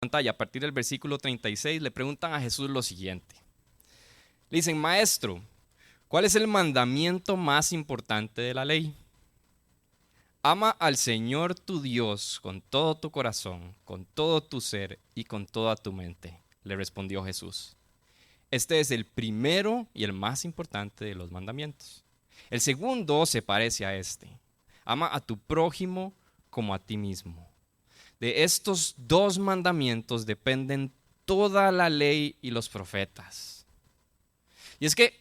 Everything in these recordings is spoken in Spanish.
pantalla, a partir del versículo 36, le preguntan a Jesús lo siguiente. Le dicen, maestro, ¿cuál es el mandamiento más importante de la ley? Ama al Señor tu Dios con todo tu corazón, con todo tu ser y con toda tu mente, le respondió Jesús. Este es el primero y el más importante de los mandamientos. El segundo se parece a este. Ama a tu prójimo como a ti mismo. De estos dos mandamientos dependen toda la ley y los profetas. Y es que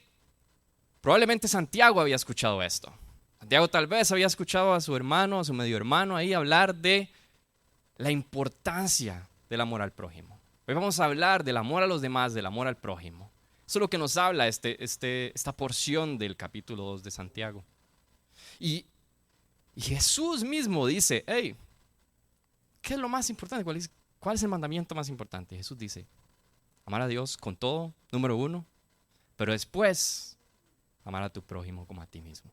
probablemente Santiago había escuchado esto. Santiago tal vez había escuchado a su hermano, a su medio hermano ahí hablar de la importancia del amor al prójimo. Hoy vamos a hablar del amor a los demás, del amor al prójimo. Eso es lo que nos habla esta porción del capítulo 2 de Santiago. Y Jesús mismo dice, hey, ¿qué es lo más importante? ¿Cuál es el mandamiento más importante? Jesús dice, amar a Dios con todo, número uno, pero después, amar a tu prójimo como a ti mismo.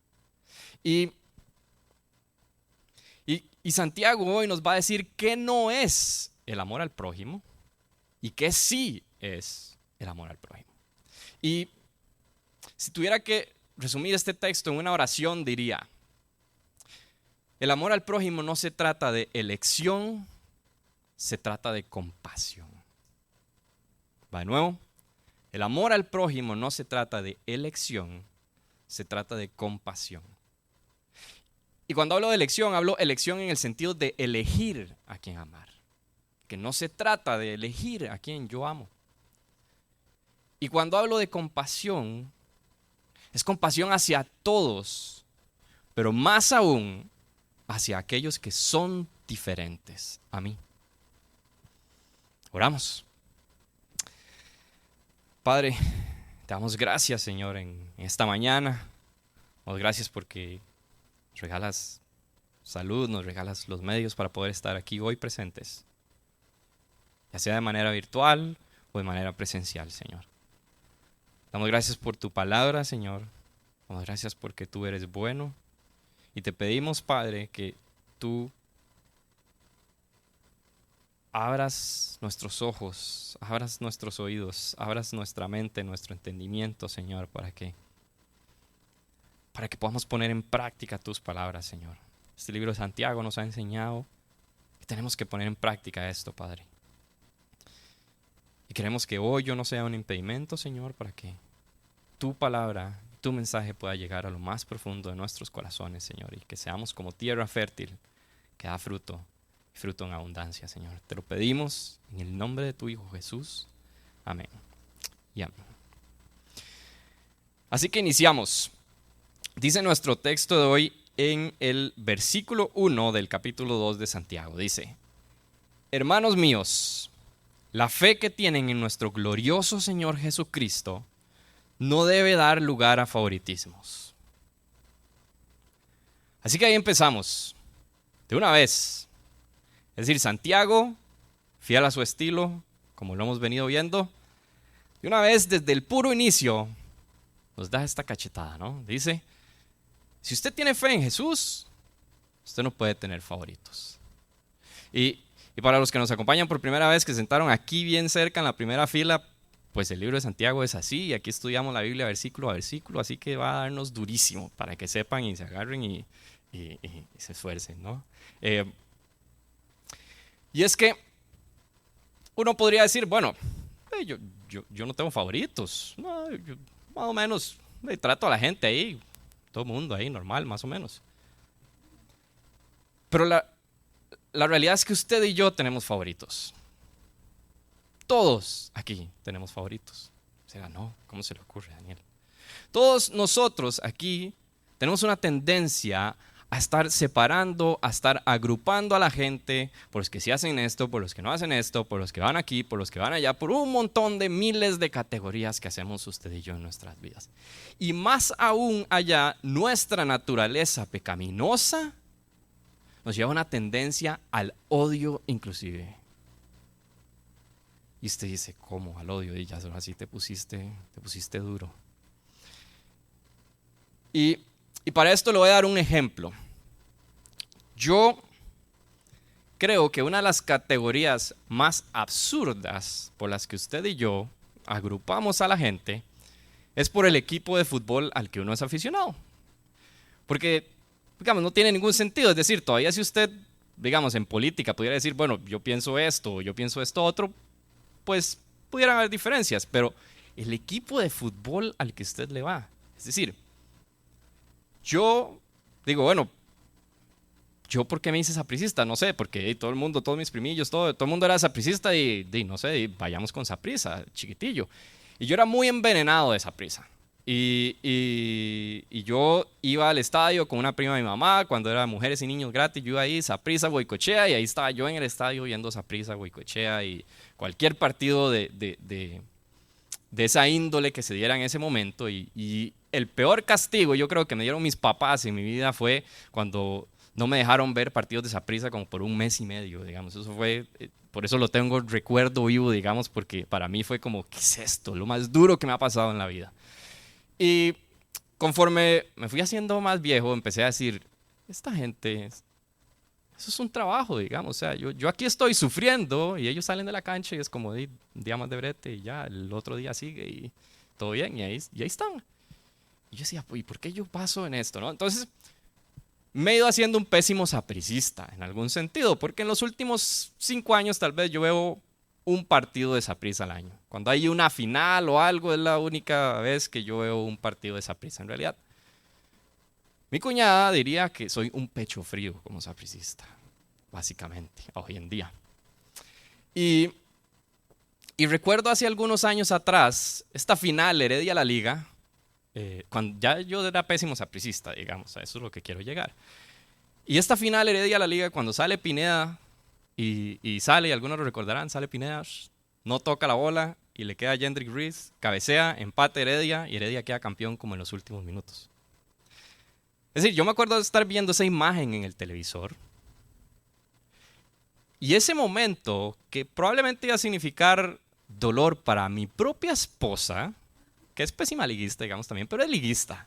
Y Santiago hoy nos va a decir qué no es el amor al prójimo y qué sí es el amor al prójimo. Y si tuviera que resumir este texto en una oración, diría, el amor al prójimo no se trata de elección, se trata de compasión. Va de nuevo. El amor al prójimo no se trata de elección, se trata de compasión. Y cuando hablo de elección, hablo elección en el sentido de elegir a quien amar. Que no se trata de elegir a quien yo amo. Y cuando hablo de compasión, es compasión hacia todos, pero más aún hacia aquellos que son diferentes a mí. Oramos. Padre, te damos gracias, Señor, en esta mañana. Damos gracias porque nos regalas salud, nos regalas los medios para poder estar aquí hoy presentes, ya sea de manera virtual o de manera presencial, Señor. Damos gracias por tu palabra, Señor. Damos gracias porque tú eres bueno. Y te pedimos, Padre, que tú abras nuestros ojos, abras nuestros oídos, abras nuestra mente, nuestro entendimiento, Señor, para que podamos poner en práctica tus palabras, Señor. Este libro de Santiago nos ha enseñado que tenemos que poner en práctica esto, Padre. Y queremos que hoy yo no sea un impedimento, Señor, para que tu palabra, tu mensaje pueda llegar a lo más profundo de nuestros corazones, Señor, y que seamos como tierra fértil que da fruto, fruto en abundancia, Señor. Te lo pedimos en el nombre de tu Hijo Jesús. Amén. Y amén. Así que iniciamos. Dice nuestro texto de hoy en el versículo 1 del capítulo 2 de Santiago. Dice, hermanos míos, la fe que tienen en nuestro glorioso Señor Jesucristo no debe dar lugar a favoritismos. Así que ahí empezamos. De una vez. Es decir, Santiago, fiel a su estilo, como lo hemos venido viendo, de una vez desde el puro inicio nos da esta cachetada, ¿no? Dice, si usted tiene fe en Jesús, usted no puede tener favoritos. Y para los que nos acompañan por primera vez, que se sentaron aquí bien cerca en la primera fila, pues el libro de Santiago es así, y aquí estudiamos la Biblia versículo a versículo, así que va a darnos durísimo para que sepan y se agarren y se esfuercen, ¿no? Y es que uno podría decir, bueno, yo no tengo favoritos, no, yo más o menos trato a la gente ahí, todo el mundo ahí normal, más o menos. Pero la realidad es que usted y yo tenemos favoritos. Todos aquí tenemos favoritos. ¿Será no? ¿Cómo se le ocurre, Daniel? Todos nosotros aquí tenemos una tendencia a estar separando, a estar agrupando a la gente por los que sí hacen esto, por los que no hacen esto, por los que van aquí, por los que van allá, por un montón de miles de categorías que hacemos usted y yo en nuestras vidas. Y más aún allá, nuestra naturaleza pecaminosa nos lleva a una tendencia al odio inclusive. Y usted dice, ¿cómo al odio? Y ya así te pusiste duro. Y para esto le voy a dar un ejemplo. Yo creo que una de las categorías más absurdas por las que usted y yo agrupamos a la gente es por el equipo de fútbol al que uno es aficionado. Porque, digamos, no tiene ningún sentido. Es decir, todavía si usted, digamos, en política pudiera decir, bueno, yo pienso esto, yo pienso esto otro, pues pudieran haber diferencias. Pero el equipo de fútbol al que usted le va. Es decir, yo digo, bueno, ¿yo por qué me hice sapricista? No sé, porque todo el mundo, todos mis primillos, todo el mundo era sapricista y no sé, y vayamos con Saprissa, chiquitillo. Y yo era muy envenenado de Saprissa. Y yo iba al estadio con una prima de mi mamá cuando era Mujeres y Niños Gratis. Yo iba ahí, Saprissa, Goicoechea, y ahí estaba yo en el estadio viendo Saprissa, Goicoechea y cualquier partido de esa índole que se diera en ese momento. Y el peor castigo, yo creo que me dieron mis papás en mi vida fue cuando no me dejaron ver partidos de Saprissa como por un mes y medio, digamos. Eso fue, por eso lo tengo recuerdo vivo, digamos, porque para mí fue como, ¿qué es esto? Lo más duro que me ha pasado en la vida. Y conforme me fui haciendo más viejo, empecé a decir, esta gente, eso es un trabajo, digamos. O sea, yo aquí estoy sufriendo y ellos salen de la cancha y es como un día más de brete y ya, el otro día sigue y todo bien y ahí están. Y yo decía, ¿y por qué yo paso en esto, no? Entonces, me he ido haciendo un pésimo sapricista en algún sentido, porque en los últimos 5 años tal vez yo veo un partido de Saprissa al año. Cuando hay una final o algo es la única vez que yo veo un partido de Saprissa. En realidad, mi cuñada diría que soy un pecho frío como sapricista, básicamente, hoy en día. Y recuerdo hace algunos años atrás, esta final Heredia-La Liga, cuando ya yo era pésimo sapricista, digamos, a eso es lo que quiero llegar. Y esta final Heredia-La Liga, cuando sale Pineda, y sale, y algunos lo recordarán, sale Pineda, no toca la bola, y le queda a Jendrik Ruiz, cabecea, empate Heredia, y Heredia queda campeón como en los últimos minutos. Es decir, yo me acuerdo de estar viendo esa imagen en el televisor, y ese momento, que probablemente iba a significar dolor para mi propia esposa, que es pésima liguista, digamos también, pero es liguista.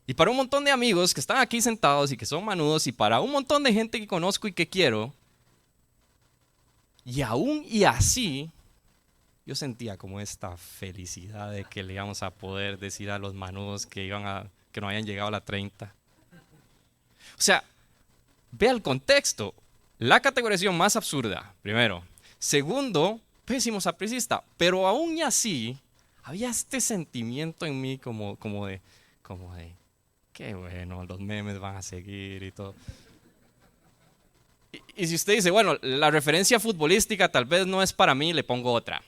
Y para un montón de amigos que están aquí sentados y que son manudos, y para un montón de gente que conozco y que quiero, y aún y así, yo sentía como esta felicidad de que le íbamos a poder decir a los manudos que no habían llegado a la 30. O sea, vea el contexto. La categorización más absurda, primero. Segundo, pésimo sapricista. Pero aún y así, había este sentimiento en mí como de, qué bueno, los memes van a seguir y todo. Y si usted dice, bueno, la referencia futbolística tal vez no es para mí, le pongo otra.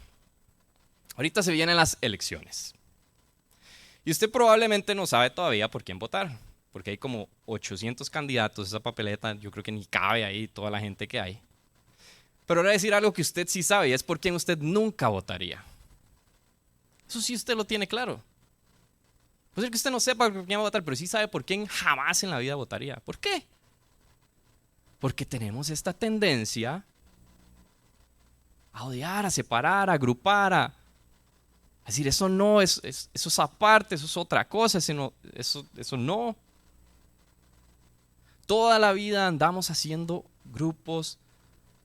Ahorita se vienen las elecciones. Y usted probablemente no sabe todavía por quién votar, porque hay como 800 candidatos, esa papeleta yo creo que ni cabe ahí toda la gente que hay. Pero ahora decir algo que usted sí sabe, y es por quién usted nunca votaría. Eso sí usted lo tiene claro. Puede ser que usted no sepa por quién va a votar, pero sí sabe por quién jamás en la vida votaría. ¿Por qué? Porque tenemos esta tendencia a odiar, a separar, a agrupar, a decir, eso no, eso es aparte, eso es otra cosa, eso no. Toda la vida andamos haciendo grupos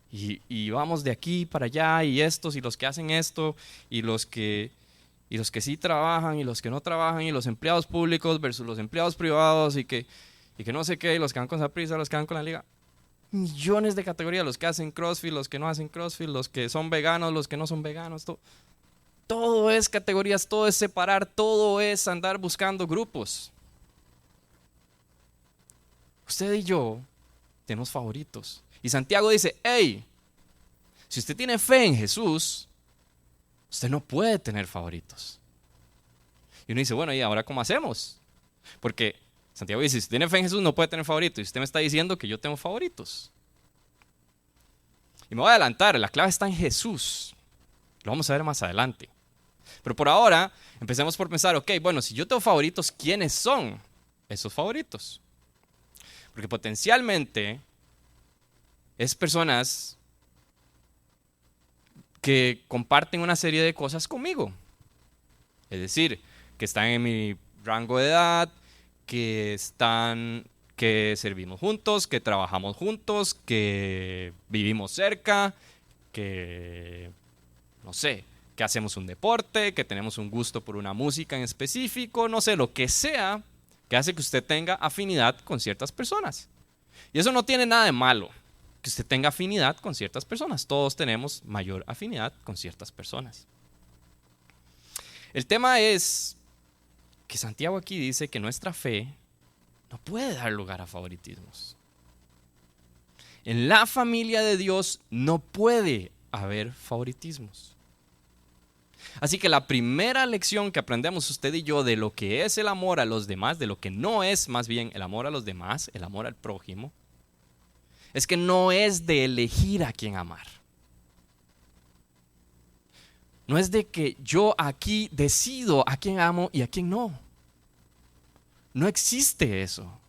y vamos de aquí para allá y estos y los que hacen esto y los que sí trabajan y los que no trabajan y los empleados públicos versus los empleados privados y que no sé qué, y los que van con Saprissa, los que van con la liga. Millones de categorías, los que hacen CrossFit, los que no hacen CrossFit, los que son veganos, los que no son veganos, todo es categorías, todo es separar, todo es andar buscando grupos. Usted y yo tenemos favoritos. Y Santiago dice, hey, si usted tiene fe en Jesús, usted no puede tener favoritos. Y uno dice, bueno, ¿y ahora cómo hacemos? Porque Santiago dice, si tiene fe en Jesús no puede tener favoritos. Y usted me está diciendo que yo tengo favoritos. Y me voy a adelantar, la clave está en Jesús. Lo vamos a ver más adelante. Pero por ahora, empecemos por pensar, ok, bueno, si yo tengo favoritos, ¿quiénes son esos favoritos? Porque potencialmente es personas que comparten una serie de cosas conmigo. Es decir, que están en mi rango de edad, que que servimos juntos, que trabajamos juntos, que vivimos cerca, que, no sé, que hacemos un deporte, que tenemos un gusto por una música en específico, no sé, lo que sea que hace que usted tenga afinidad con ciertas personas. Y eso no tiene nada de malo, que usted tenga afinidad con ciertas personas. Todos tenemos mayor afinidad con ciertas personas. El tema es que Santiago aquí dice que nuestra fe no puede dar lugar a favoritismos. En la familia de Dios no puede haber favoritismos. Así que la primera lección que aprendemos usted y yo de lo que es el amor a los demás, de lo que no es más bien el amor a los demás, el amor al prójimo, es que no es de elegir a quién amar. No es de que yo aquí decido a quién amo y a quién no. No existe eso.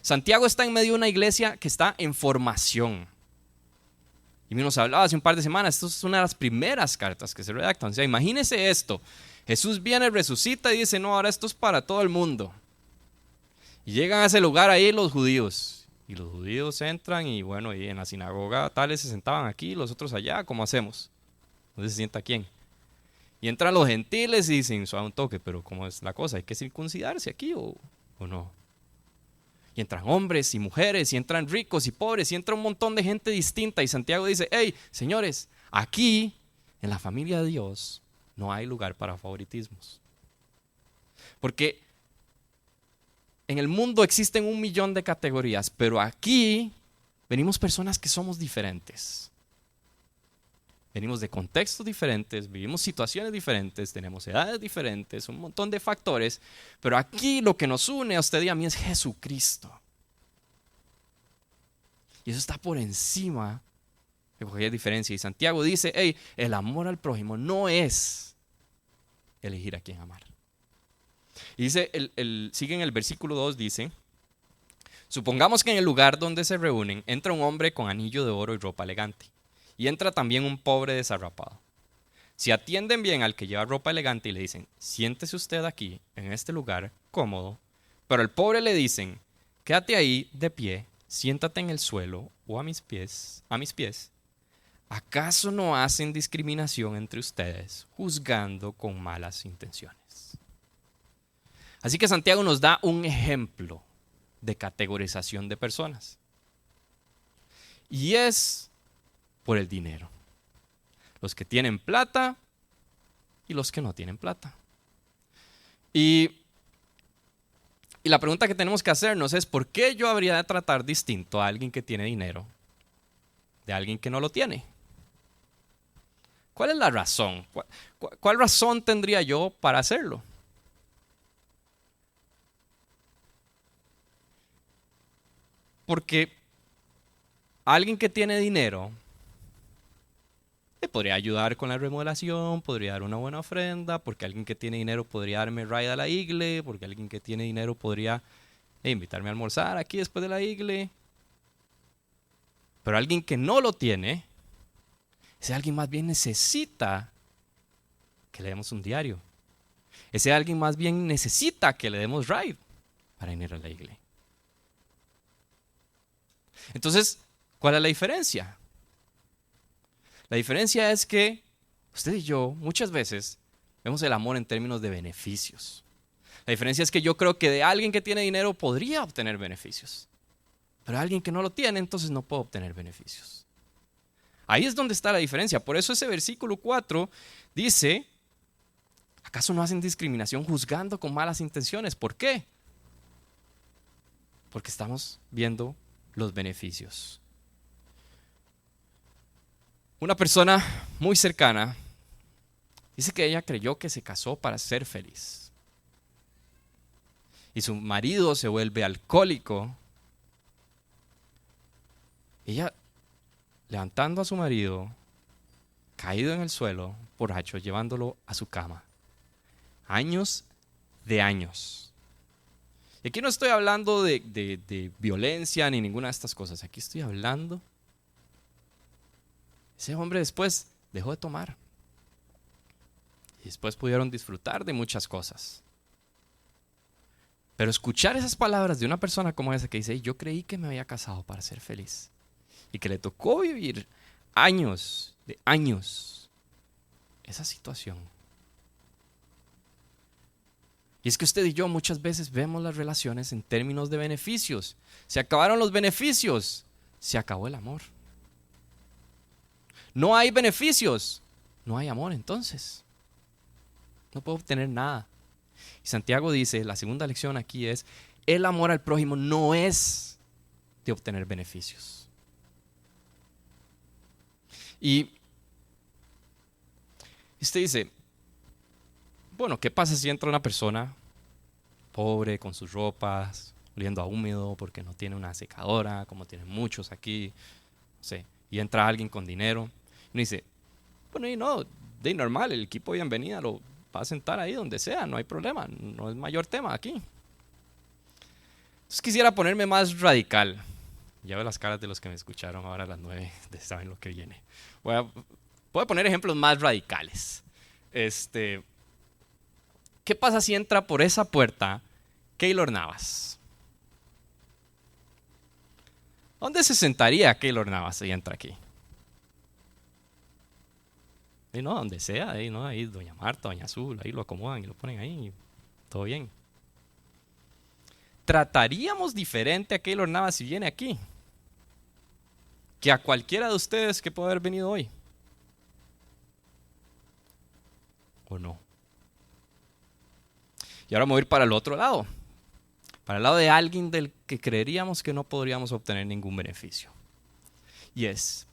Santiago está en medio de una iglesia que está en formación. Y nos hablaba hace un par de semanas, esto es una de las primeras cartas que se redactan. O sea, imagínese esto. Jesús viene, resucita y dice, no, ahora esto es para todo el mundo. Y llegan a ese lugar ahí los judíos. Y los judíos entran y bueno, y en la sinagoga tales se sentaban aquí, los otros allá, ¿cómo hacemos? ¿Dónde se sienta quién? Y entran los gentiles y dicen, suave un toque, pero ¿cómo es la cosa? ¿Hay que circuncidarse aquí o no? Y entran hombres y mujeres, y entran ricos y pobres, y entra un montón de gente distinta. Y Santiago dice, hey, señores, aquí, en la familia de Dios, no hay lugar para favoritismos. Porque en el mundo existen 1.000.000 de categorías, pero aquí venimos personas que somos diferentes. Venimos de contextos diferentes, vivimos situaciones diferentes, tenemos edades diferentes, un montón de factores, pero aquí lo que nos une a usted y a mí es Jesucristo. Y eso está por encima de cualquier diferencia. Y Santiago dice, hey, el amor al prójimo no es elegir a quién amar. Y dice, sigue en el versículo 2, dice, supongamos que en el lugar donde se reúnen entra un hombre con anillo de oro y ropa elegante. Y entra también un pobre desarrapado. Si atienden bien al que lleva ropa elegante y le dicen, siéntese usted aquí, en este lugar, cómodo, pero al pobre le dicen, quédate ahí de pie, siéntate en el suelo o a mis pies, ¿acaso no hacen discriminación entre ustedes, juzgando con malas intenciones? Así que Santiago nos da un ejemplo de categorización de personas. Y es por el dinero. Los que tienen plata y los que no tienen plata. Y la pregunta que tenemos que hacernos es, ¿por qué yo habría de tratar distinto a alguien que tiene dinero de alguien que no lo tiene? ¿Cuál es la razón? ¿Cuál razón tendría yo para hacerlo? Porque alguien que tiene dinero le podría ayudar con la remodelación, podría dar una buena ofrenda, porque alguien que tiene dinero podría darme ride a la iglesia, porque alguien que tiene dinero podría invitarme a almorzar aquí después de la iglesia. Pero alguien que no lo tiene, ese alguien más bien necesita que le demos un diario. Ese alguien más bien necesita que le demos ride para ir a la iglesia. Entonces, ¿cuál es la diferencia? La diferencia es que usted y yo muchas veces vemos el amor en términos de beneficios. La diferencia es que yo creo que de alguien que tiene dinero podría obtener beneficios. Pero alguien que no lo tiene, entonces no puede obtener beneficios. Ahí es donde está la diferencia. Por eso ese versículo 4 dice, ¿acaso no hacen discriminación juzgando con malas intenciones? ¿Por qué? Porque estamos viendo los beneficios. Una persona muy cercana dice que ella creyó que se casó para ser feliz. Y su marido se vuelve alcohólico. Ella, levantando a su marido, caído en el suelo, borracho, llevándolo a su cama. Años de años. Y aquí no estoy hablando de violencia ni ninguna de estas cosas. Aquí estoy hablando. Ese hombre después dejó de tomar. Y después pudieron disfrutar de muchas cosas. Pero escuchar esas palabras de una persona como esa que dice, yo creí que me había casado para ser feliz y que le tocó vivir años de años esa situación. Y es que usted y yo muchas veces vemos las relaciones en términos de beneficios. Se acabaron los beneficios, se acabó el amor. No hay beneficios, no hay amor entonces. No puedo obtener nada. Y Santiago dice, la segunda lección aquí es, el amor al prójimo no es de obtener beneficios. Y usted dice, bueno, ¿qué pasa si entra una persona pobre con sus ropas, oliendo a húmedo porque no tiene una secadora, como tienen muchos aquí, no sé, y entra alguien con dinero? Y uno dice, bueno, y no, de normal, el equipo de bienvenida lo va a sentar ahí donde sea, no hay problema, no es mayor tema aquí. Entonces quisiera ponerme más radical. Ya veo las caras de los que me escucharon ahora a las 9, saben lo que viene. Voy a poner ejemplos más radicales. ¿Qué pasa si entra por esa puerta Keylor Navas? ¿Dónde se sentaría Keylor Navas si entra aquí? Y no, donde sea, ahí, ¿no? Ahí doña Marta, doña Azul, ahí lo acomodan y lo ponen ahí, y todo bien. ¿Trataríamos diferente a Keylor Navas si viene aquí que a cualquiera de ustedes que puede haber venido hoy? ¿O no? Y ahora me voy a ir para el otro lado, para el lado de alguien del que creeríamos que no podríamos obtener ningún beneficio. Y es,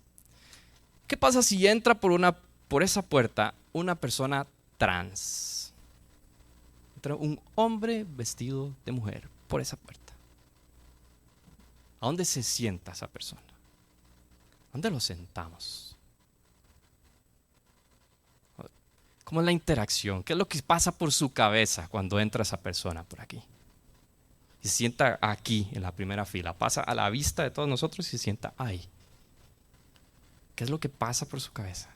¿qué pasa si entra por esa puerta una persona trans? Entra un hombre vestido de mujer por esa puerta. ¿A dónde se sienta esa persona? ¿A dónde lo sentamos? ¿Cómo es la interacción? ¿Qué es lo que pasa por su cabeza cuando entra esa persona por aquí? Y se sienta aquí en la primera fila, pasa a la vista de todos nosotros y se sienta ahí. ¿Qué es lo que pasa por su cabeza?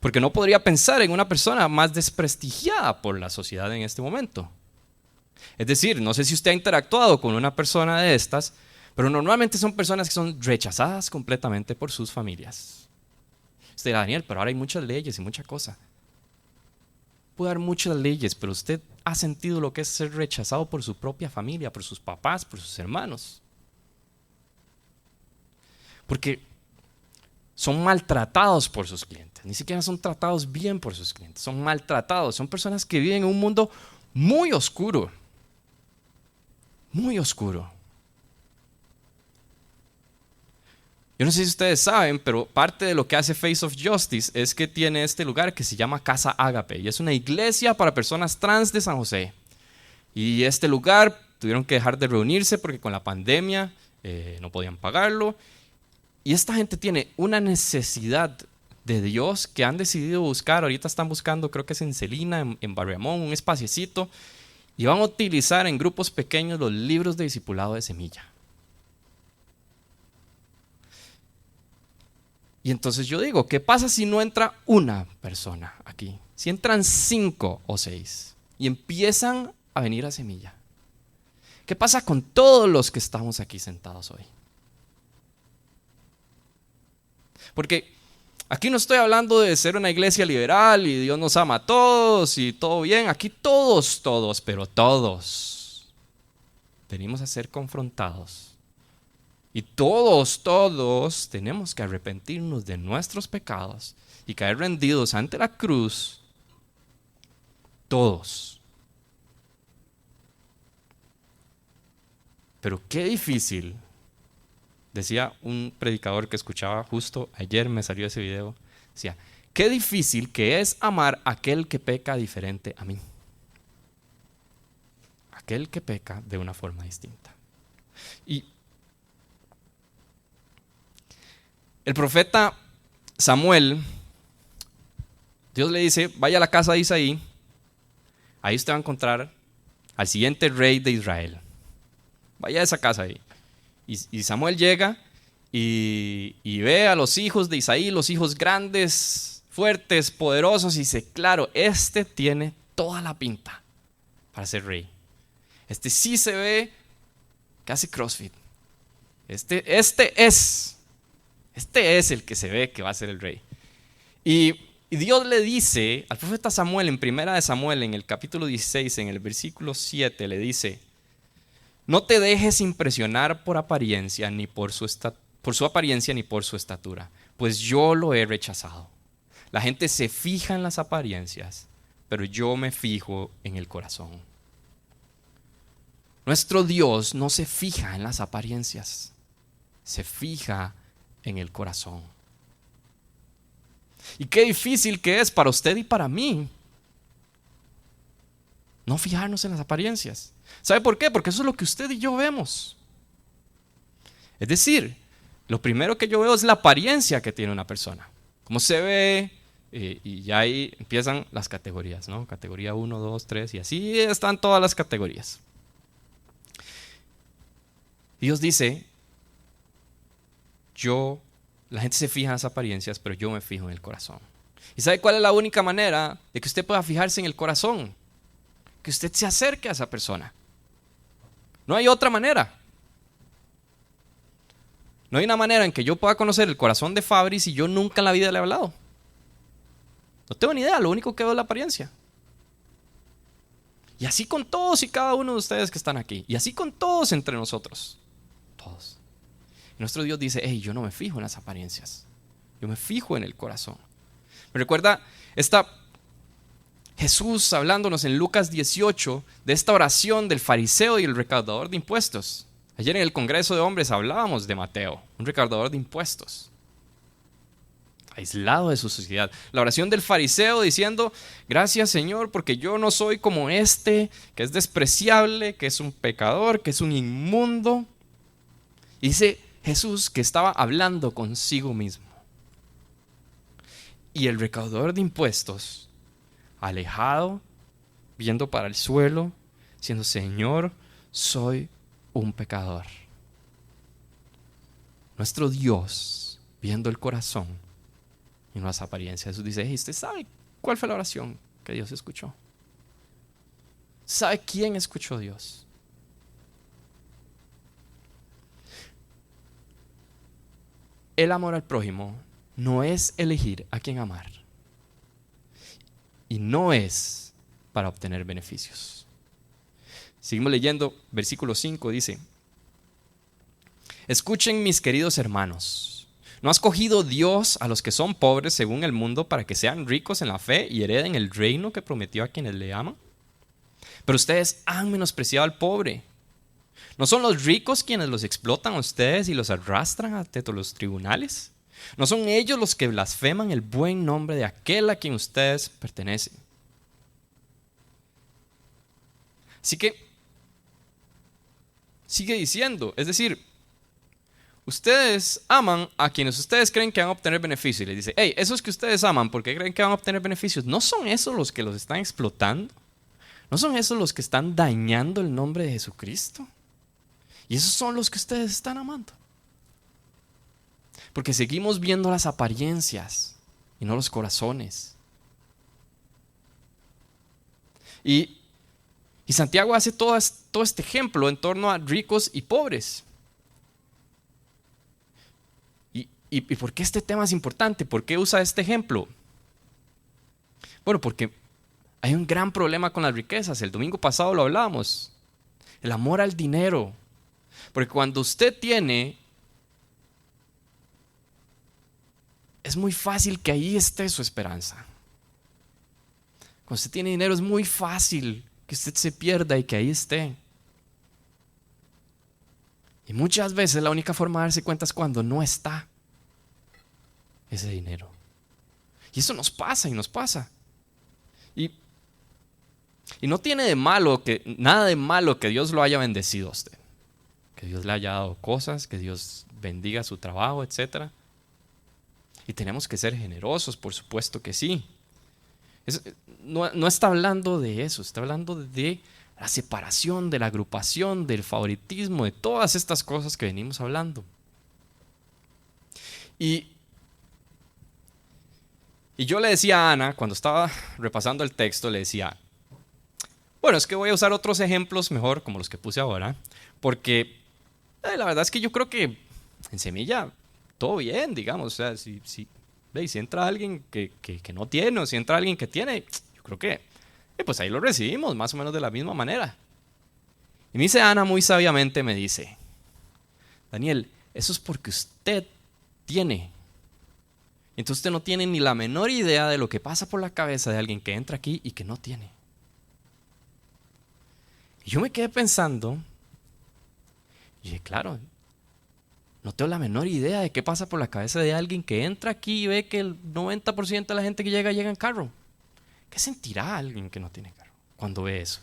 Porque no podría pensar en una persona más desprestigiada por la sociedad en este momento. Es decir, no sé si usted ha interactuado con una persona de estas, pero normalmente son personas que son rechazadas completamente por sus familias. Usted dirá, Daniel, pero ahora hay muchas leyes y mucha cosa. Puede haber muchas leyes, pero usted ha sentido lo que es ser rechazado por su propia familia, por sus papás, por sus hermanos. Porque son maltratados por sus clientes. Ni siquiera son tratados bien por sus clientes. Son maltratados. Son personas que viven en un mundo muy oscuro. Muy oscuro. Yo no sé si ustedes saben, pero parte de lo que hace Face of Justice es que tiene este lugar que se llama Casa Ágape. Y es una iglesia para personas trans de San José. Y este lugar tuvieron que dejar de reunirse porque con la pandemia no podían pagarlo. Y esta gente tiene una necesidad de Dios que han decidido buscar. Ahorita están buscando, creo que es en Celina, en Barriamón, un espaciecito. Y van a utilizar en grupos pequeños los libros de discipulado de Semilla. Y entonces yo digo, ¿qué pasa si no entra una persona aquí? Si entran 5 o 6 y empiezan a venir a Semilla. ¿Qué pasa con todos los que estamos aquí sentados hoy? Porque aquí no estoy hablando de ser una iglesia liberal y Dios nos ama a todos y todo bien. Aquí todos, pero todos venimos a ser confrontados. Y todos tenemos que arrepentirnos de nuestros pecados y caer rendidos ante la cruz. Todos. Pero qué difícil. Decía un predicador que escuchaba justo ayer, me salió ese video. Decía, qué difícil que es amar a aquel que peca diferente a mí. Aquel que peca de una forma distinta. Y el profeta Samuel, Dios le dice, vaya a la casa de Isaí, ahí usted va a encontrar al siguiente rey de Israel. Vaya a esa casa ahí. Y Samuel llega y ve a los hijos de Isaí, los hijos grandes, fuertes, poderosos, y dice, claro, este tiene toda la pinta para ser rey. Este sí se ve que hace CrossFit. Este es el que se ve que va a ser el rey. Y Dios le dice al profeta Samuel en primera de Samuel, en el capítulo 16, en el versículo 7, le dice: no te dejes impresionar por apariencia, ni por su apariencia, ni por su estatura, pues yo lo he rechazado. La gente se fija en las apariencias, pero yo me fijo en el corazón. Nuestro Dios no se fija en las apariencias, se fija en el corazón. Y qué difícil que es para usted y para mí no fijarnos en las apariencias. ¿Sabe por qué? Porque eso es lo que usted y yo vemos. Es decir, lo primero que yo veo es la apariencia que tiene una persona. Cómo se ve, y ya ahí empiezan las categorías, ¿no? Categoría 1, 2, 3 y así están todas las categorías. Dios dice: la gente se fija en las apariencias, pero yo me fijo en el corazón. ¿Y sabe cuál es la única manera de que usted pueda fijarse en el corazón? Que usted se acerque a esa persona. No hay otra manera. No hay una manera en que yo pueda conocer el corazón de Fabri si yo nunca en la vida le he hablado. No tengo ni idea, lo único que veo es la apariencia. Y así con todos y cada uno de ustedes que están aquí. Y así con todos entre nosotros. Todos. Y nuestro Dios dice: hey, yo no me fijo en las apariencias. Yo me fijo en el corazón. Me recuerda Jesús hablándonos en Lucas 18 de esta oración del fariseo y el recaudador de impuestos. Ayer en el Congreso de Hombres hablábamos de Mateo, un recaudador de impuestos, aislado de su sociedad. La oración del fariseo diciendo: gracias, Señor, porque yo no soy como este, que es despreciable, que es un pecador, que es un inmundo. Y dice Jesús que estaba hablando consigo mismo. Y el recaudador de impuestos, alejado, viendo para el suelo, diciendo: Señor, soy un pecador. Nuestro Dios, viendo el corazón y no las apariencias, Jesús dice: hey, ¿usted sabe cuál fue la oración que Dios escuchó? ¿Sabe quién escuchó Dios? El amor al prójimo no es elegir a quién amar. Y no es para obtener beneficios. Seguimos leyendo, versículo 5 dice: escuchen, mis queridos hermanos, ¿no ha escogido Dios a los que son pobres según el mundo para que sean ricos en la fe y hereden el reino que prometió a quienes le aman? Pero ustedes han menospreciado al pobre. ¿No son los ricos quienes los explotan a ustedes y los arrastran ante los tribunales? ¿No son ellos los que blasfeman el buen nombre de aquel a quien ustedes pertenecen? Así que sigue diciendo, es decir, ustedes aman a quienes ustedes creen que van a obtener beneficios. Y les dice: hey, esos que ustedes aman, ¿por qué creen que van a obtener beneficios? ¿No son esos los que los están explotando? ¿No son esos los que están dañando el nombre de Jesucristo? Y esos son los que ustedes están amando. Porque seguimos viendo las apariencias y no los corazones. Y Santiago hace todo este ejemplo en torno a ricos y pobres. ¿Y por qué este tema es importante? ¿Por qué usa este ejemplo? Bueno, porque hay un gran problema con las riquezas. El domingo pasado lo hablábamos. El amor al dinero. Porque cuando usted tiene, es muy fácil que ahí esté su esperanza. Cuando usted tiene dinero es muy fácil que usted se pierda y que ahí esté. Y muchas veces la única forma de darse cuenta es cuando no está ese dinero. Y eso nos pasa y nos pasa. Y no tiene nada de malo que Dios lo haya bendecido a usted. Que Dios le haya dado cosas, que Dios bendiga su trabajo, etc. Y tenemos que ser generosos, por supuesto que sí. No está hablando de eso, está hablando de la separación, de la agrupación, del favoritismo, de todas estas cosas que venimos hablando. Y yo le decía a Ana, cuando estaba repasando el texto, le decía: Bueno, es que voy a usar otros ejemplos mejor, como los que puse ahora, porque la verdad es que yo creo que en Semilla todo bien, digamos. O sea, si entra alguien que no tiene o si entra alguien que tiene, yo creo que pues ahí lo recibimos más o menos de la misma manera. Y me dice Ana muy sabiamente, me dice, Daniel, eso es porque usted tiene. Entonces usted no tiene ni la menor idea de lo que pasa por la cabeza de alguien que entra aquí y que no tiene. Y yo me quedé pensando, y dije, claro, no tengo la menor idea de qué pasa por la cabeza de alguien que entra aquí y ve que el 90% de la gente que llega en carro. ¿Qué sentirá alguien que no tiene carro cuando ve eso?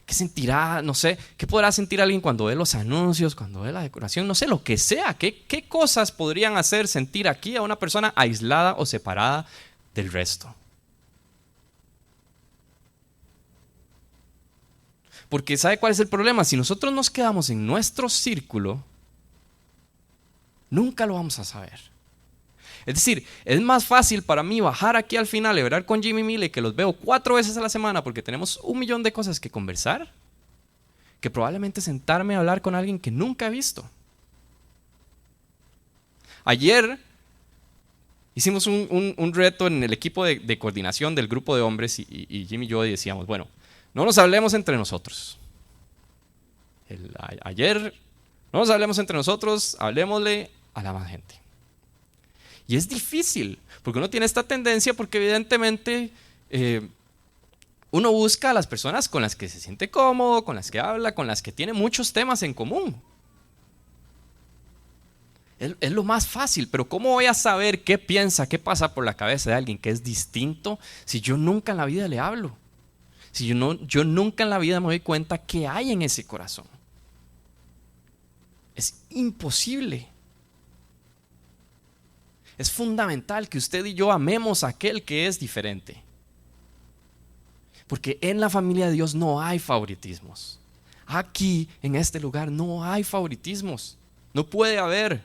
¿Qué sentirá? No sé, ¿qué podrá sentir alguien cuando ve los anuncios, cuando ve la decoración? No sé, lo que sea. ¿Qué cosas podrían hacer sentir aquí a una persona aislada o separada del resto? Porque ¿sabe cuál es el problema? Si nosotros nos quedamos en nuestro círculo, nunca lo vamos a saber. Es decir, es más fácil para mí bajar aquí al final y hablar con Jimmy Mille, que los veo 4 veces a la semana porque tenemos 1.000.000 de cosas que conversar, que probablemente sentarme a hablar con alguien que nunca he visto. Ayer hicimos un reto en el equipo de coordinación del grupo de hombres y Jimmy y yo decíamos, bueno, no nos hablemos entre nosotros. Ayer, no nos hablemos entre nosotros, hablemosle a la más gente. Y es difícil, porque uno tiene esta tendencia, porque evidentemente uno busca a las personas con las que se siente cómodo, con las que habla, con las que tiene muchos temas en común. Es lo más fácil, pero ¿cómo voy a saber qué piensa, qué pasa por la cabeza de alguien que es distinto si yo nunca en la vida le hablo? Si yo nunca en la vida me doy cuenta qué hay en ese corazón. Es imposible. Es fundamental que usted y yo amemos a aquel que es diferente. Porque en la familia de Dios no hay favoritismos. Aquí, en este lugar, no hay favoritismos. No puede haber.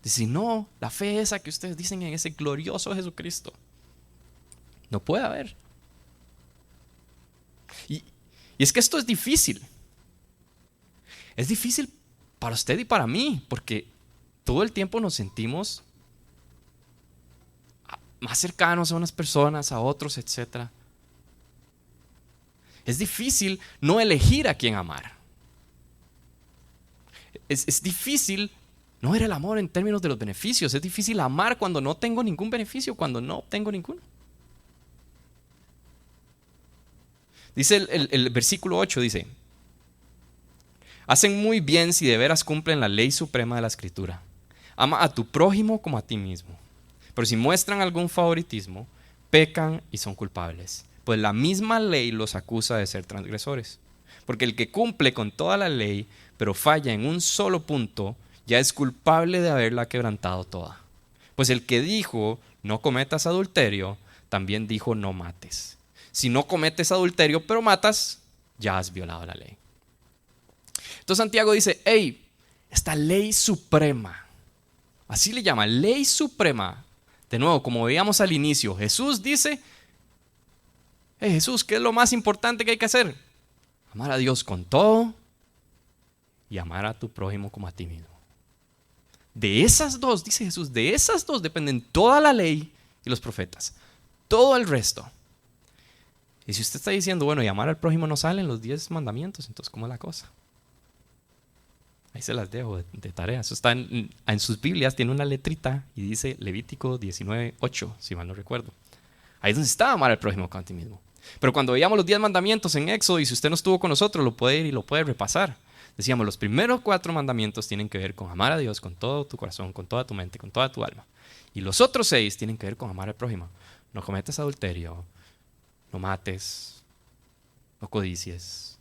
Si no, la fe esa que ustedes dicen en ese glorioso Jesucristo, no puede haber. Y es que esto es difícil. Es difícil para usted y para mí, porque todo el tiempo nos sentimos más cercanos a unas personas, a otros, etc. Es difícil no elegir a quién amar. Es difícil no ver el amor en términos de los beneficios. Es difícil amar cuando no tengo ningún beneficio, cuando no obtengo ninguno. Dice el versículo 8, dice, hacen muy bien si de veras cumplen la ley suprema de la Escritura. Ama a tu prójimo como a ti mismo. Pero si muestran algún favoritismo, pecan y son culpables. Pues la misma ley los acusa de ser transgresores. Porque el que cumple con toda la ley, pero falla en un solo punto, ya es culpable de haberla quebrantado toda. Pues el que dijo, no cometas adulterio, también dijo, no mates. Si no cometes adulterio, pero matas, ya has violado la ley. Entonces Santiago dice, hey, esta ley suprema, así le llama, ley suprema. De nuevo, como veíamos al inicio, Jesús dice, hey Jesús, ¿qué es lo más importante que hay que hacer? Amar a Dios con todo y amar a tu prójimo como a ti mismo. De esas dos, dice Jesús, de esas dos dependen toda la ley y los profetas. Todo el resto. Y si usted está diciendo, bueno, y amar al prójimo no salen los 10 mandamientos, entonces ¿cómo es la cosa? Ahí se las dejo de tarea. Eso está en sus Biblias, tiene una letrita y dice Levítico 19:8, si mal no recuerdo. Ahí es donde está amar al prójimo como a ti mismo. Pero cuando veíamos los 10 mandamientos en Éxodo, y si usted no estuvo con nosotros, lo puede ir y lo puede repasar. Decíamos, los primeros 4 mandamientos tienen que ver con amar a Dios con todo tu corazón, con toda tu mente, con toda tu alma. Y los otros 6 tienen que ver con amar al prójimo. No cometas adulterio, no mates, no codicies.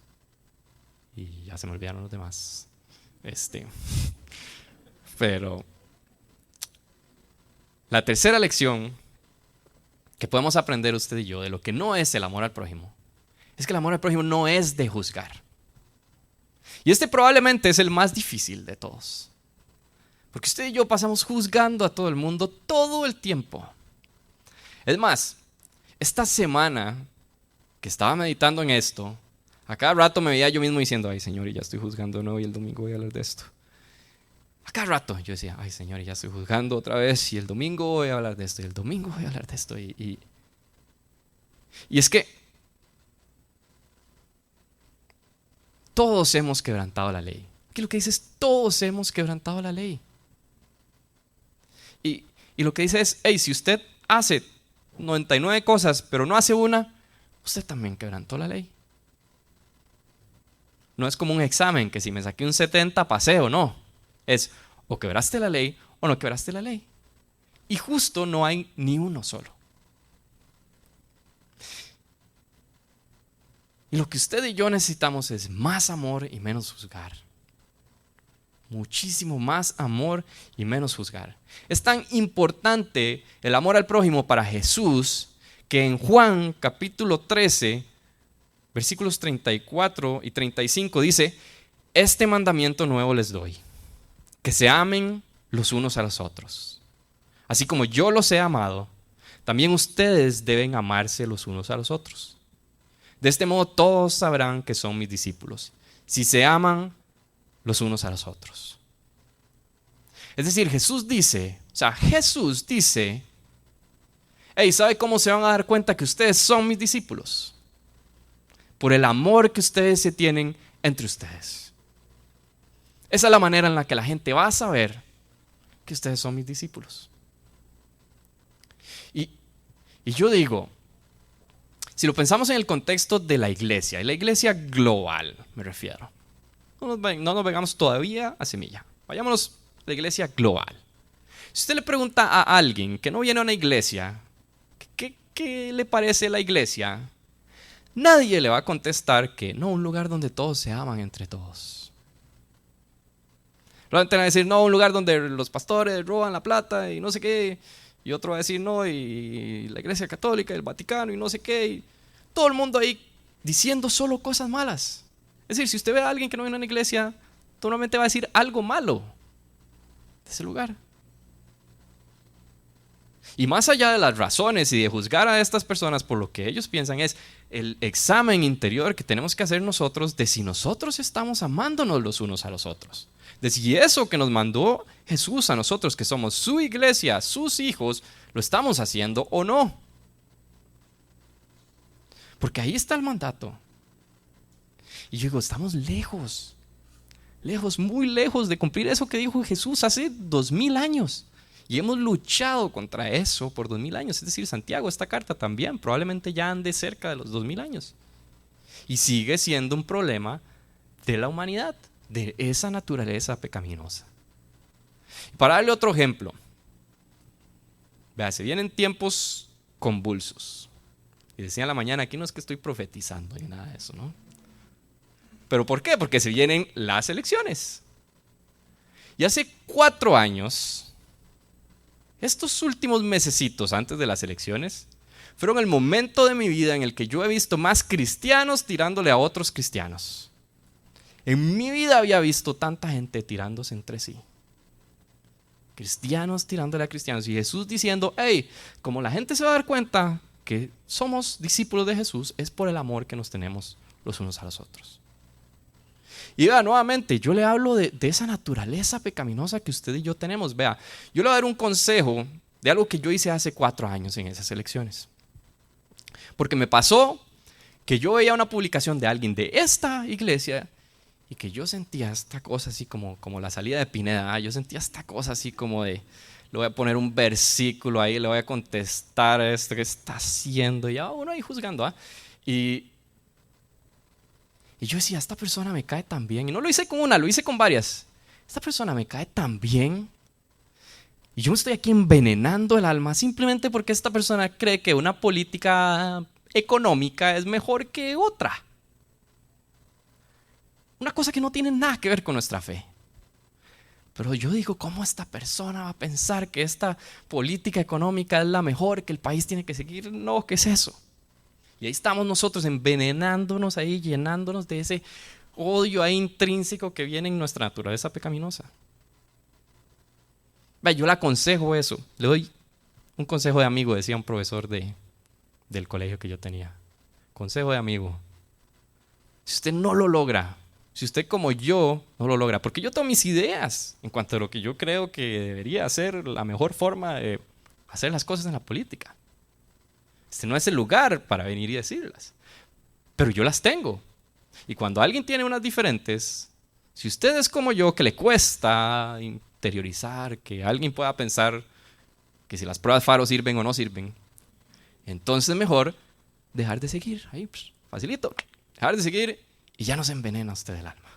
Y ya se me olvidaron los demás. Pero la tercera lección que podemos aprender usted y yo de lo que no es el amor al prójimo es que el amor al prójimo no es de juzgar. Y probablemente es el más difícil de todos. Porque usted y yo pasamos juzgando a todo el mundo todo el tiempo. Es más, esta semana que estaba meditando en esto, a cada rato me veía yo mismo diciendo, ay Señor, y ya estoy juzgando de nuevo y el domingo voy a hablar de esto. A cada rato yo decía, ay Señor, ya estoy juzgando otra vez y el domingo voy a hablar de esto y el domingo voy a hablar de esto. Y es que todos hemos quebrantado la ley. Aquí lo que dice es, todos hemos quebrantado la ley. Y lo que dice es, hey, si usted hace 99 cosas pero no hace una, usted también quebrantó la ley. No es como un examen que si me saqué un 70 pasé o no. Es o quebraste la ley o no quebraste la ley. Y justo no hay ni uno solo. Y lo que usted y yo necesitamos es más amor y menos juzgar. Muchísimo más amor y menos juzgar. Es tan importante el amor al prójimo para Jesús que en Juan capítulo 13, versículos 34 y 35 dice, este mandamiento nuevo les doy, que se amen los unos a los otros. Así como yo los he amado, también ustedes deben amarse los unos a los otros. De este modo todos sabrán que son mis discípulos, si se aman los unos a los otros. Es decir, Jesús dice, hey, ¿sabe cómo se van a dar cuenta que ustedes son mis discípulos? Por el amor que ustedes se tienen entre ustedes. Esa es la manera en la que la gente va a saber que ustedes son mis discípulos. Y yo digo, si lo pensamos en el contexto de la iglesia, y la iglesia global me refiero, no nos vengamos todavía a Semilla, vayámonos a la iglesia global. Si usted le pregunta a alguien que no viene a una iglesia, ¿qué le parece la iglesia? Nadie le va a contestar que no, un lugar donde todos se aman entre todos. Probablemente van a decir, no, un lugar donde los pastores roban la plata y no sé qué. Y otro va a decir, no, y la iglesia católica, el Vaticano y no sé qué. Y todo el mundo ahí diciendo solo cosas malas. Es decir, si usted ve a alguien que no viene a una iglesia, normalmente va a decir algo malo de ese lugar. Y más allá de las razones y de juzgar a estas personas por lo que ellos piensan, es el examen interior que tenemos que hacer nosotros de si nosotros estamos amándonos los unos a los otros. De si eso que nos mandó Jesús a nosotros, que somos su iglesia, sus hijos, lo estamos haciendo o no. Porque ahí está el mandato. Y yo digo, estamos lejos, muy lejos de cumplir eso que dijo Jesús hace 2000 años. Y hemos luchado contra eso por 2000 años. Es decir, Santiago, esta carta también probablemente ya ande cerca de los 2000 años. Y sigue siendo un problema de la humanidad, de esa naturaleza pecaminosa. Para darle otro ejemplo, vea, se vienen tiempos convulsos. Y decía en la mañana, aquí no es que estoy profetizando ni nada de eso, ¿no? ¿Pero por qué? Porque se vienen las elecciones. Y hace 4 años, estos últimos mesecitos antes de las elecciones, fueron el momento de mi vida en el que yo he visto más cristianos tirándole a otros cristianos. En mi vida había visto tanta gente tirándose entre sí. Cristianos tirándole a cristianos. Y Jesús diciendo, hey, como la gente se va a dar cuenta que somos discípulos de Jesús, es por el amor que nos tenemos los unos a los otros. Y vea, nuevamente, yo le hablo de esa naturaleza pecaminosa que usted y yo tenemos. Vea, yo le voy a dar un consejo de algo que yo hice hace 4 años en esas elecciones. Porque me pasó que yo veía una publicación de alguien de esta iglesia y que yo sentía esta cosa así como la salida de Pineda. Yo sentía esta cosa así como de, le voy a poner un versículo ahí, le voy a contestar esto que está haciendo. Y uno ahí juzgando. Y yo decía, esta persona me cae tan bien. Y no lo hice con una, lo hice con varias. Esta persona me cae tan bien. Y yo me estoy aquí envenenando el alma simplemente porque esta persona cree que una política económica es mejor que otra. Una cosa que no tiene nada que ver con nuestra fe. Pero yo digo, ¿cómo esta persona va a pensar que esta política económica es la mejor, que el país tiene que seguir? No, ¿qué es eso? Y ahí estamos nosotros envenenándonos ahí, llenándonos de ese odio ahí intrínseco que viene en nuestra naturaleza pecaminosa. Yo le aconsejo eso. Le doy un consejo de amigo, decía un profesor del colegio que yo tenía. consejo de amigo, si usted no lo logra, si usted como yo no lo logra, porque yo tengo mis ideas en cuanto a lo que yo creo que debería ser la mejor forma de hacer las cosas en la política. Este no es el lugar para venir y decirlas, pero yo las tengo. Y cuando alguien tiene unas diferentes, si usted es como yo, que le cuesta interiorizar, que alguien pueda pensar que si las pruebas Faro sirven o no sirven, entonces mejor dejar de seguir. Ahí, pues, facilito. Dejar de seguir y ya no se envenena usted el alma.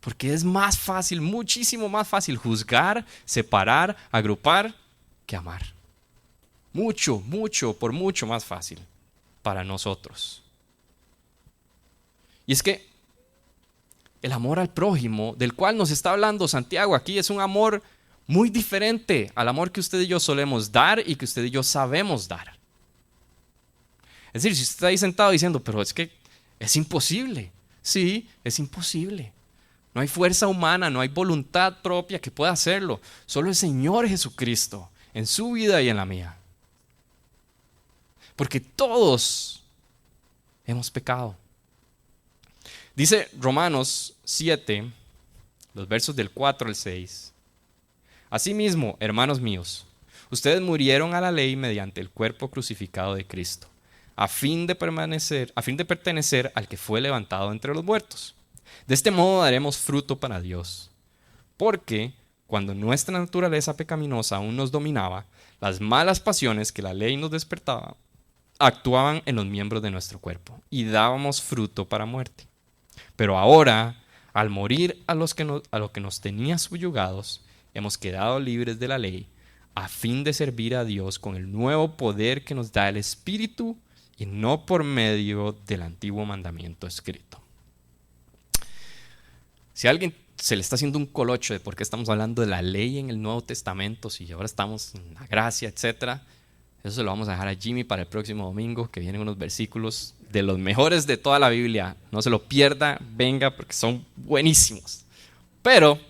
Porque es más fácil, muchísimo más fácil juzgar, separar, agrupar que amar. Mucho, por mucho más fácil para nosotros. Y es que el amor al prójimo, del cual nos está hablando Santiago aquí, es un amor muy diferente al amor que usted y yo solemos dar y que usted y yo sabemos dar. Es decir, si usted está ahí sentado diciendo, pero es que es imposible. Sí, es imposible. No hay fuerza humana, no hay voluntad propia que pueda hacerlo. Solo el Señor Jesucristo en su vida y en la mía. Porque todos hemos pecado. Dice Romanos 7, los versos del 4 al 6. Asimismo, hermanos míos, ustedes murieron a la ley mediante el cuerpo crucificado de Cristo, a fin de pertenecer al que fue levantado entre los muertos. De este modo daremos fruto para Dios. Porque cuando nuestra naturaleza pecaminosa aún nos dominaba, las malas pasiones que la ley nos despertaba actuaban en los miembros de nuestro cuerpo y dábamos fruto para muerte. Pero ahora, al morir a lo que nos tenía subyugados, hemos quedado libres de la ley, a fin de servir a Dios con el nuevo poder que nos da el Espíritu y no por medio del antiguo mandamiento escrito. Si a alguien se le está haciendo un colocho de por qué estamos hablando de la ley en el Nuevo Testamento, si ahora estamos en la gracia, etc., eso se lo vamos a dejar a Jimmy para el próximo domingo, que vienen unos versículos de los mejores de toda la Biblia. No se lo pierda, venga, porque son buenísimos. Pero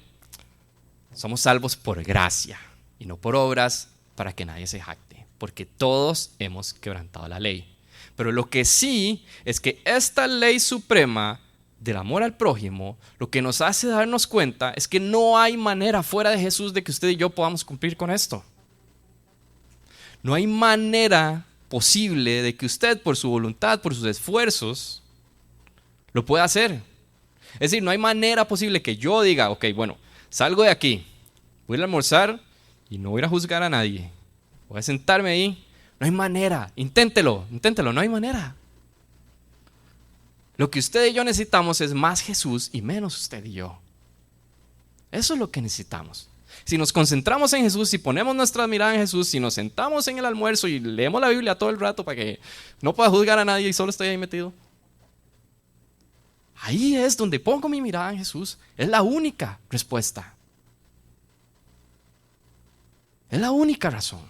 somos salvos por gracia y no por obras, para que nadie se jacte, porque todos hemos quebrantado la ley. Pero lo que sí es que esta ley suprema del amor al prójimo, lo que nos hace darnos cuenta es que no hay manera fuera de Jesús de que usted y yo podamos cumplir con esto. No hay manera posible de que usted, por su voluntad, por sus esfuerzos, lo pueda hacer. Es decir, no hay manera posible que yo diga, ok, bueno, salgo de aquí, voy a ir a almorzar y no voy a ir a juzgar a nadie. Voy a sentarme ahí. No hay manera. Inténtelo, no hay manera. Lo que usted y yo necesitamos es más Jesús y menos usted y yo. Eso es lo que necesitamos. Si nos concentramos en Jesús, si ponemos nuestra mirada en Jesús, si nos sentamos en el almuerzo y leemos la Biblia todo el rato para que no pueda juzgar a nadie y solo estoy ahí metido, ahí es donde pongo mi mirada en Jesús. Es la única respuesta. Es la única razón.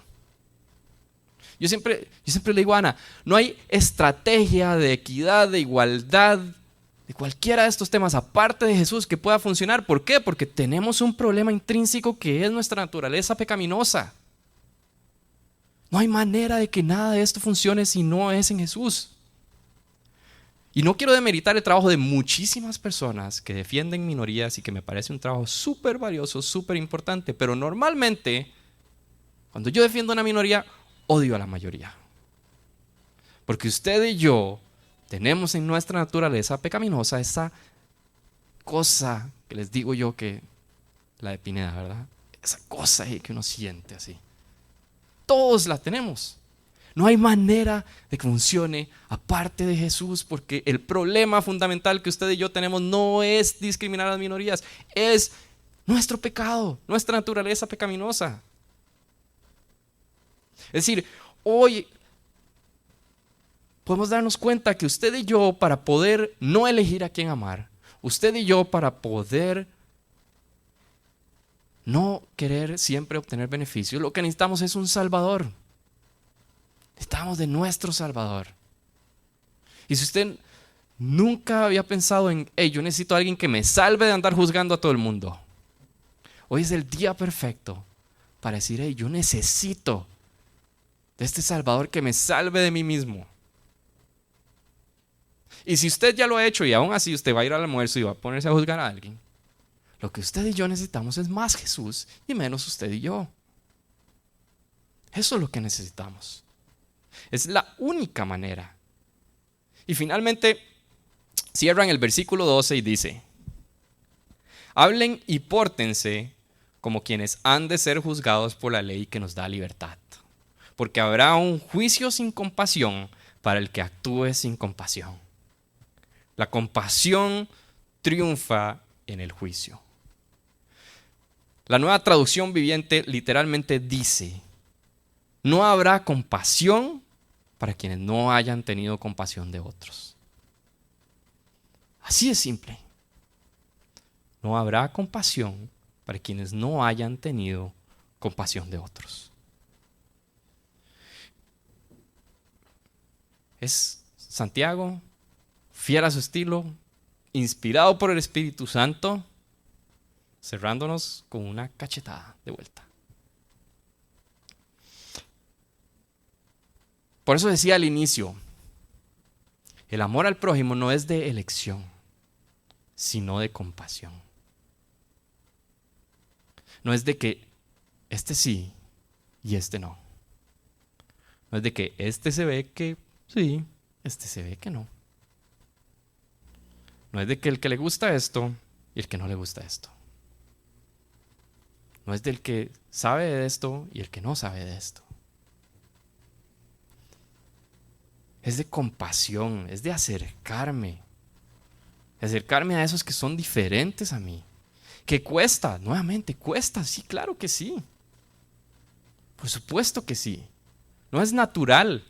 Yo siempre le digo a Ana, no hay estrategia de equidad, de igualdad, de cualquiera de estos temas aparte de Jesús que pueda funcionar. ¿Por qué? Porque tenemos un problema intrínseco que es nuestra naturaleza pecaminosa. No hay manera de que nada de esto funcione si no es en Jesús. Y no quiero demeritar el trabajo de muchísimas personas que defienden minorías y que me parece un trabajo súper valioso, súper importante, pero normalmente cuando yo defiendo una minoría, odio a la mayoría. Porque usted y yo tenemos en nuestra naturaleza pecaminosa esa cosa que les digo yo que la de Pineda, ¿verdad? Esa cosa ahí que uno siente así. Todos la tenemos. No hay manera de que funcione aparte de Jesús, porque el problema fundamental que usted y yo tenemos no es discriminar a las minorías, es nuestro pecado, nuestra naturaleza pecaminosa. Es decir, hoy podemos darnos cuenta que usted y yo, para poder no elegir a quién amar, usted y yo, para poder no querer siempre obtener beneficios, lo que necesitamos es un Salvador. Necesitamos de nuestro Salvador. Y si usted nunca había pensado en, hey, yo necesito a alguien que me salve de andar juzgando a todo el mundo, hoy es el día perfecto para decir, hey, yo necesito de este Salvador que me salve de mí mismo. Y si usted ya lo ha hecho y aún así usted va a ir al almuerzo y va a ponerse a juzgar a alguien, lo que usted y yo necesitamos es más Jesús y menos usted y yo. Eso es lo que necesitamos. Es la única manera. Y finalmente cierran el versículo 12 y dice: hablen y pórtense como quienes han de ser juzgados por la ley que nos da libertad. Porque habrá un juicio sin compasión para el que actúe sin compasión. La compasión triunfa en el juicio. La Nueva Traducción Viviente literalmente dice: no habrá compasión para quienes no hayan tenido compasión de otros. Así de simple. No habrá compasión para quienes no hayan tenido compasión de otros. Es Santiago, fiel a su estilo, inspirado por el Espíritu Santo, cerrándonos con una cachetada de vuelta. Por eso decía al inicio, el amor al prójimo no es de elección, sino de compasión. No es de que este sí y este no. No es de que este se ve que sí, este se ve que no. No es de que el que le gusta esto y el que no le gusta esto. No es del que sabe de esto y el que no sabe de esto. Es de compasión, es de acercarme a esos que son diferentes a mí. Que cuesta, nuevamente, cuesta, sí, claro que sí. Por supuesto que sí. No es natural.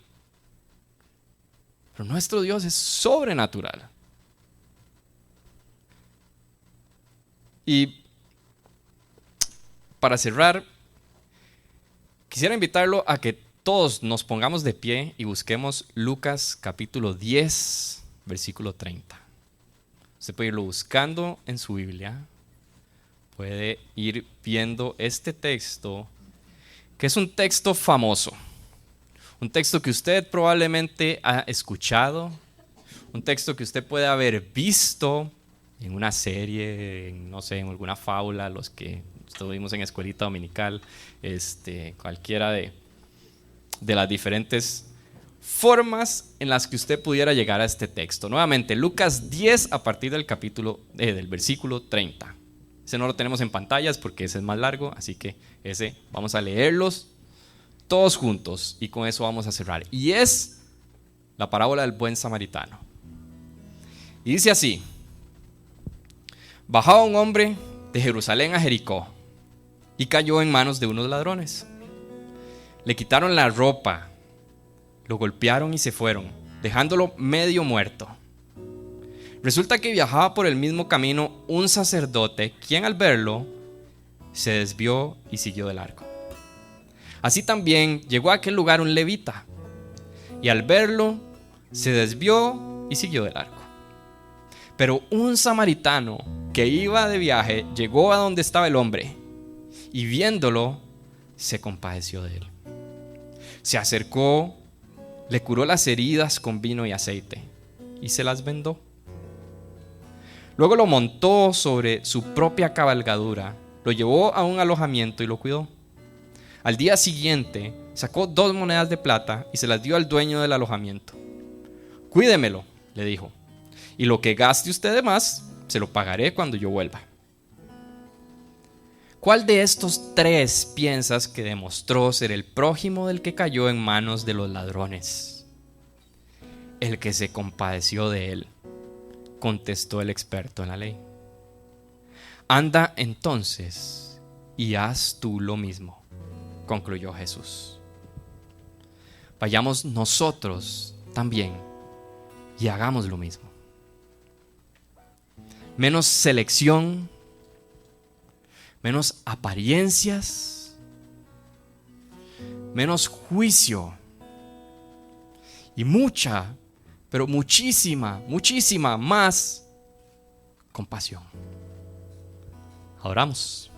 Pero nuestro Dios es sobrenatural. Y para cerrar, quisiera invitarlo a que todos nos pongamos de pie y busquemos Lucas capítulo 10, versículo 30. Usted puede irlo buscando en su Biblia. Puede ir viendo este texto, que es un texto famoso. Un texto que usted probablemente ha escuchado. Un texto que usted puede haber visto en una serie, no sé, en alguna fábula, los que estuvimos en escuelita dominical, cualquiera de las diferentes formas en las que usted pudiera llegar a este texto. Nuevamente, Lucas 10 a partir del versículo 30. Ese no lo tenemos en pantallas porque ese es más largo, así que ese vamos a leerlos todos juntos y con eso vamos a cerrar. Y es la parábola del buen samaritano. Y dice así: bajaba un hombre de Jerusalén a Jericó y cayó en manos de unos ladrones. Le quitaron la ropa, lo golpearon y se fueron, dejándolo medio muerto. Resulta que viajaba por el mismo camino un sacerdote, quien al verlo se desvió y siguió de largo. Así también llegó a aquel lugar un levita, y al verlo se desvió y siguió de largo. Pero un samaritano que iba de viaje llegó a donde estaba el hombre, y viéndolo se compadeció de él. Se acercó, le curó las heridas con vino y aceite y se las vendó. Luego lo montó sobre su propia cabalgadura, lo llevó a un alojamiento y lo cuidó. Al día siguiente sacó 2 monedas de plata y se las dio al dueño del alojamiento. Cuídemelo, le dijo, y lo que gaste usted de más se lo pagaré cuando yo vuelva. ¿Cuál de estos 3 piensas que demostró ser el prójimo del que cayó en manos de los ladrones? El que se compadeció de él, contestó el experto en la ley. Anda entonces y haz tú lo mismo, concluyó Jesús. Vayamos nosotros también y hagamos lo mismo. Menos selección, menos apariencias, menos juicio y mucha, pero muchísima más compasión. Oramos.